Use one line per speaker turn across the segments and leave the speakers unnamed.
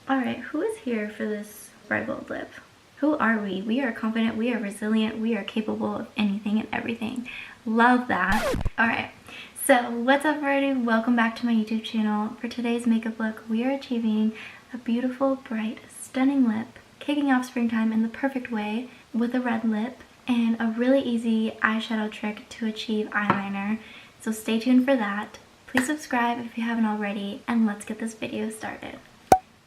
Alright, who is here for this bright gold lip? Who are we? We are confident, we are resilient, we are capable of anything and everything. Love that. Alright, so what's up everybody? Welcome back to my YouTube channel. For today's makeup look, we are achieving a beautiful, bright, stunning lip, kicking off springtime in the perfect way with a red lip and a really easy eyeshadow trick to achieve eyeliner. So stay tuned for that. Please subscribe if you haven't already, and let's get this video started.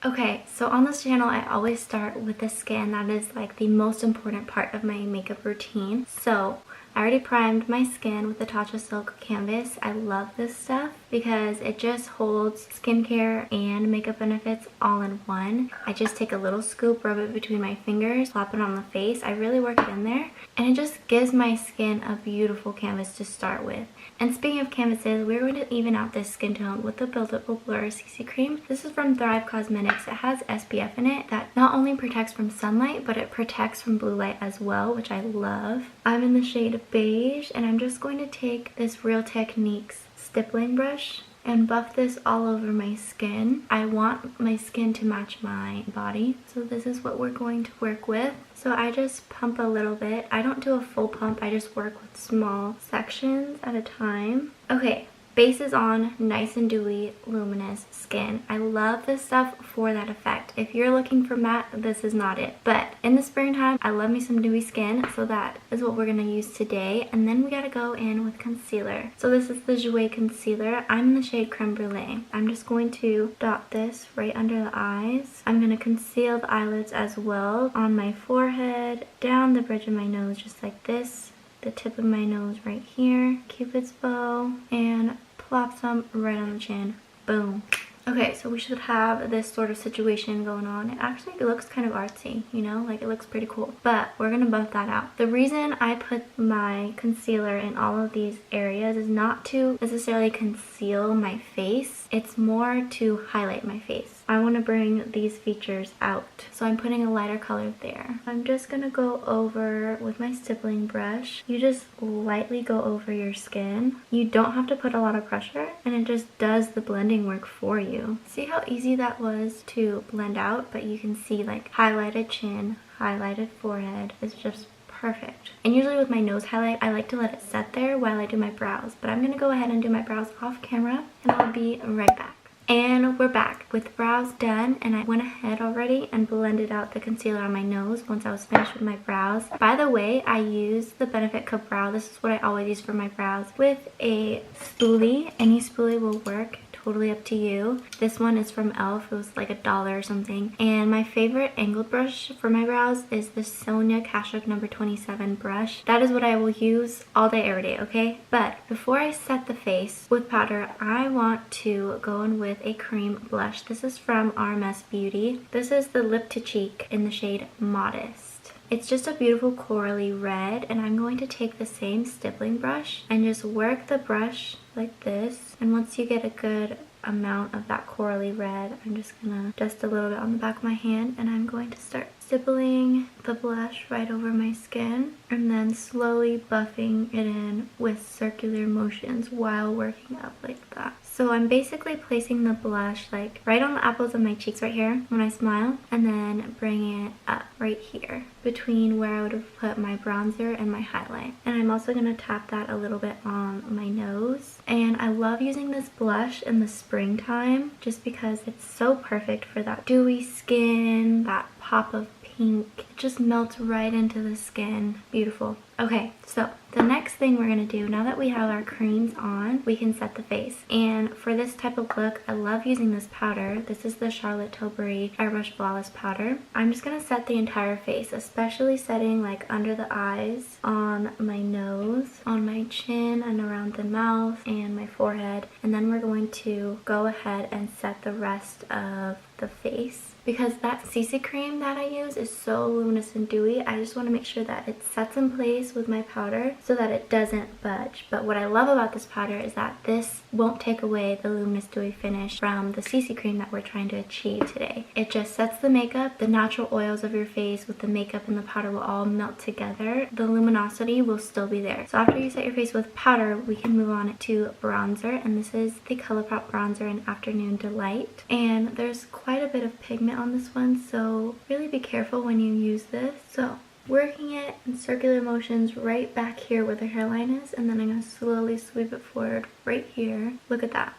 Okay, so on this channel I always start with the skin. That is like the most important part of my makeup routine. So I already primed my skin with the Tatcha Silk Canvas. I love this stuff because it just holds skincare and makeup benefits all in one. I just take a little scoop, rub it between my fingers, slap it on the face. I really work it in there, and it just gives my skin a beautiful canvas to start with. And speaking of canvases, we're going to even out this skin tone with the Buildable Blur CC Cream. This is from Thrive Cosmetics. It has SPF in it that not only protects from sunlight, but it protects from blue light as well, which I love. I'm in the shade Beige, and I'm just going to take this Real Techniques stippling brush and buff this all over my skin. I want my skin to match my body, so this is what we're going to work with. So I just pump a little bit. I don't do a full pump, I just work with small sections at a time. Okay, base is on, nice and dewy, luminous skin. I love this stuff for that effect. If you're looking for matte, this is not it. But in the springtime, I love me some dewy skin, so that is what we're gonna use today. And then we gotta go in with concealer. So this is the Jouer concealer. I'm in the shade Creme Brulee. I'm just going to dot this right under the eyes. I'm gonna conceal the eyelids as well, on my forehead, down the bridge of my nose, just like this. The tip of my nose right here, Cupid's bow, and plop some right on the chin. Boom. Okay, so we should have this sort of situation going on. It actually looks kind of artsy, you know, like it looks pretty cool, but we're gonna buff that out. The reason I put my concealer in all of these areas is not to necessarily conceal my face, it's more to highlight my face. I want to bring these features out, so I'm putting a lighter color there. I'm just gonna go over with my stippling brush. You just lightly go over your skin. You don't have to put a lot of pressure, and it just does the blending work for you. See how easy that was to blend out? But you can see like highlighted chin, highlighted forehead is just perfect. And usually with my nose highlight, I like to let it set there while I do my brows. But I'm gonna go ahead and do my brows off camera, and I'll be right back. And we're back with brows done, and I went ahead already and blended out the concealer on my nose once I was finished with my brows. By the way, I used the Benefit Cup Brow. This is what I always use for my brows, with a spoolie. Any spoolie will work. Totally up to you. This one is from e.l.f. It was like $1 or something. And my favorite angled brush for my brows is the Sonia Kashuk number 27 brush. That is what I will use all day, every day, okay? But before I set the face with powder, I want to go in with a cream blush. This is from RMS Beauty. This is the Lip to Cheek in the shade Modest. It's just a beautiful corally red, and I'm going to take the same stippling brush and just work the brush like this. And once you get a good amount of that corally red, I'm just gonna dust a little bit on the back of my hand, and I'm going to start stippling the blush right over my skin, and then slowly buffing it in with circular motions while working up like that. So I'm basically placing the blush like right on the apples of my cheeks right here when I smile, and then bringing it up right here between where I would have put my bronzer and my highlight. And I'm also going to tap that a little bit on my nose. And I love using this blush in the springtime just because it's so perfect for that dewy skin, that pop of pink. It just melts right into the skin. Beautiful. Okay, so the next thing we're gonna do, now that we have our creams on, we can set the face. And for this type of look, I love using this powder. This is the Charlotte Tilbury Airbrush Flawless Powder. I'm just gonna set the entire face, especially setting like under the eyes, on my nose, on my chin, and around the mouth, and my forehead. And then we're going to go ahead and set the rest of the face. Because that CC cream that I use is so luminous and dewy, I just want to make sure that it sets in place with my powder so that it doesn't budge. But what I love about this powder is that this won't take away the luminous dewy finish from the CC cream that we're trying to achieve today. It just sets the makeup, the natural oils of your face with the makeup and the powder will all melt together. The luminosity will still be there. So after you set your face with powder, we can move on to bronzer, and this is the ColourPop bronzer in Afternoon Delight. And there's quite a bit of pigment on this one, so really be careful when you use this. So working it in circular motions right back here where the hairline is, and then I'm going to slowly sweep it forward right here. Look at that.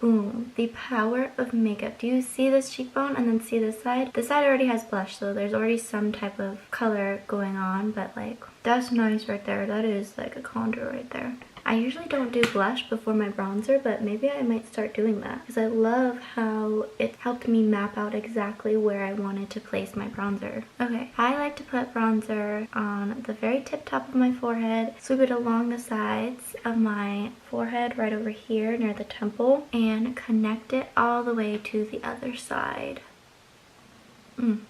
Boom. The power of makeup. Do you see this cheekbone and then see this side? This side already has blush, so there's already some type of color going on, but like, that's nice right there. That is like a contour right there. I usually don't do blush before my bronzer, but maybe I might start doing that because I love how it helped me map out exactly where I wanted to place my bronzer. Okay, I like to put bronzer on the very tip top of my forehead, sweep it along the sides of my forehead right over here near the temple, and connect it all the way to the other side. And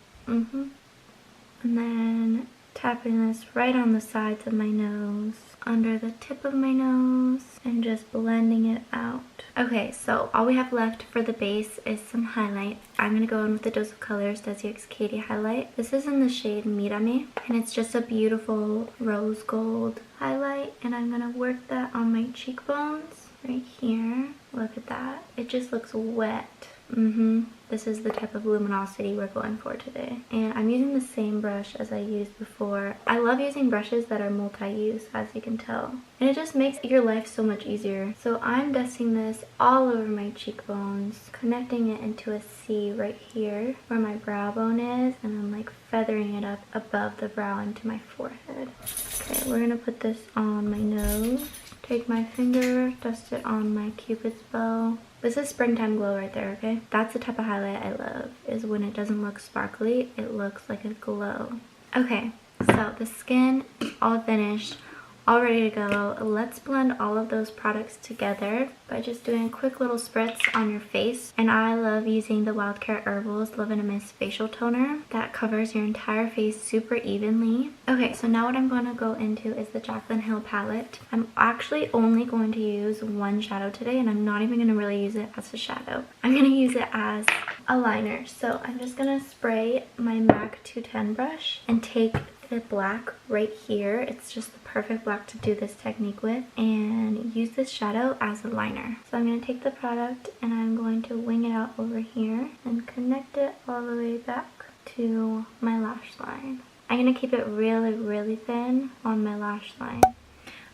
then tapping this right on the sides of my nose, under the tip of my nose, and just blending it out. Okay, so all we have left for the base is some highlight. I'm going to go in with the Dose of Colors Desi X Katie highlight. This is in the shade Mírame, and it's just a beautiful rose gold highlight, and I'm going to work that on my cheekbones right here. Look at that. It just looks wet. This is the type of luminosity we're going for today. And I'm using the same brush as I used before. I love using brushes that are multi-use, as you can tell. And it just makes your life so much easier. So I'm dusting this all over my cheekbones, connecting it into a C right here where my brow bone is, and I'm like feathering it up above the brow into my forehead. Okay, we're gonna put this on my nose. Take my finger, dust it on my Cupid's bow. This is Springtime Glow right there, okay? That's the type of highlight I love, is when it doesn't look sparkly, it looks like a glow. Okay, so the skin is all finished, all ready to go. Let's blend all of those products together by just doing a quick little spritz on your face. And I love using the Wildcare Herbals Live in a Mist Facial Toner. That covers your entire face super evenly. Okay, so now what I'm going to go into is the Jaclyn Hill palette. I'm actually only going to use one shadow today, and I'm not even going to really use it as a shadow. I'm going to use it as a liner. So I'm just going to spray my MAC 210 brush and take the black right here. It's just the perfect black to do this technique with, and use this shadow as a liner. So I'm going to take the product and I'm going to wing it out over here and connect it all the way back to my lash line. I'm going to keep it really, really thin on my lash line.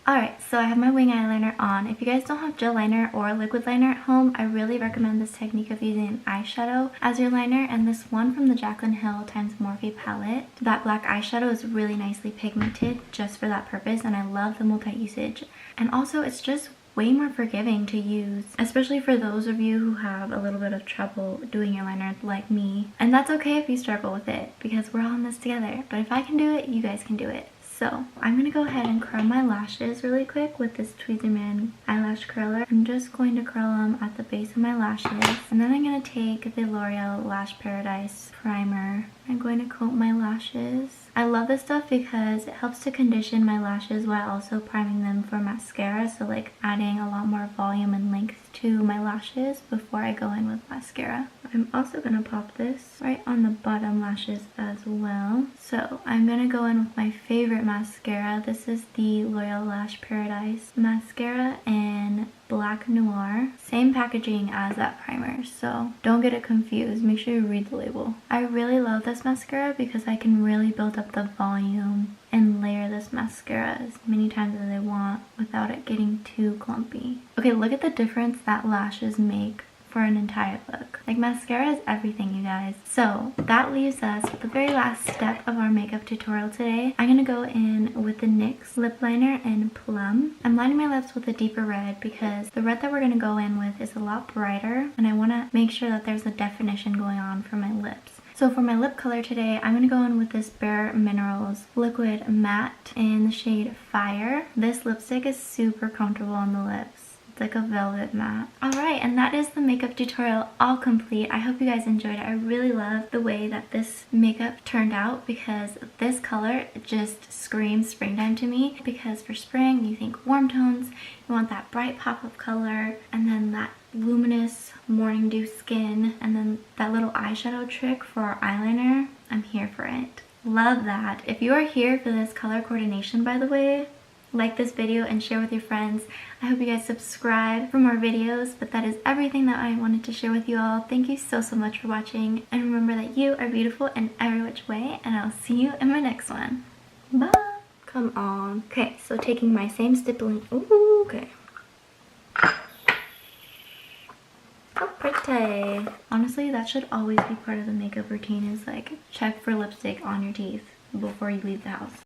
Alright, so I have my wing eyeliner on. If you guys don't have gel liner or liquid liner at home, I really recommend this technique of using an eyeshadow as your liner, and this one from the Jaclyn Hill x Morphe palette. That black eyeshadow is really nicely pigmented just for that purpose, and I love the multi-usage. And also, it's just way more forgiving to use, especially for those of you who have a little bit of trouble doing your liner like me. And that's okay if you struggle with it, because we're all in this together. But if I can do it, you guys can do it. So I'm going to go ahead and curl my lashes really quick with this Tweezerman eyelash curler. I'm just going to curl them at the base of my lashes. And then I'm going to take the L'Oreal Lash Paradise primer. I'm going to coat my lashes. I love this stuff because it helps to condition my lashes while also priming them for mascara. So like adding a lot more volume and length to my lashes before I go in with mascara. I'm also going to pop this right on the bottom lashes as well. So I'm going to go in with my favorite mascara. This is the L'Oreal Lash Paradise mascara in Black Noir. Same packaging as that primer, so don't get it confused. Make sure you read the label. I really love this mascara because I can really build up the volume and layer this mascara as many times as I want without it getting too clumpy. Okay, look at the difference that lashes make for an entire look. Like, mascara is everything, you guys. So that leaves us with the very last step of our makeup tutorial today. I'm gonna go in with the NYX lip liner in Plum. I'm lining my lips with a deeper red because the red that we're gonna go in with is a lot brighter, and I want to make sure that there's a definition going on for my lips. So for my lip color today, I'm going to go in with this Bare Minerals Liquid Matte in the shade Fire. This lipstick is super comfortable on the lips. It's like a velvet matte. Alright, and that is the makeup tutorial all complete. I hope you guys enjoyed it. I really love the way that this makeup turned out because this color just screams springtime to me, because for spring you think warm tones, you want that bright pop of color, and then that luminous morning dew skin, and then that little eyeshadow trick for our eyeliner. I'm here for it. Love that. If you are here for this color coordination, by the way, like this video and share with your friends. I hope you guys subscribe for more videos, but that is everything that I wanted to share with you all. Thank you so much for watching, and remember that you are beautiful in every which way, and I'll see you in my next one. Bye! Come on. Okay, so taking my same stippling. Ooh, okay. Oh, pretty. Honestly, that should always be part of the makeup routine, is like check for lipstick on your teeth before you leave the house.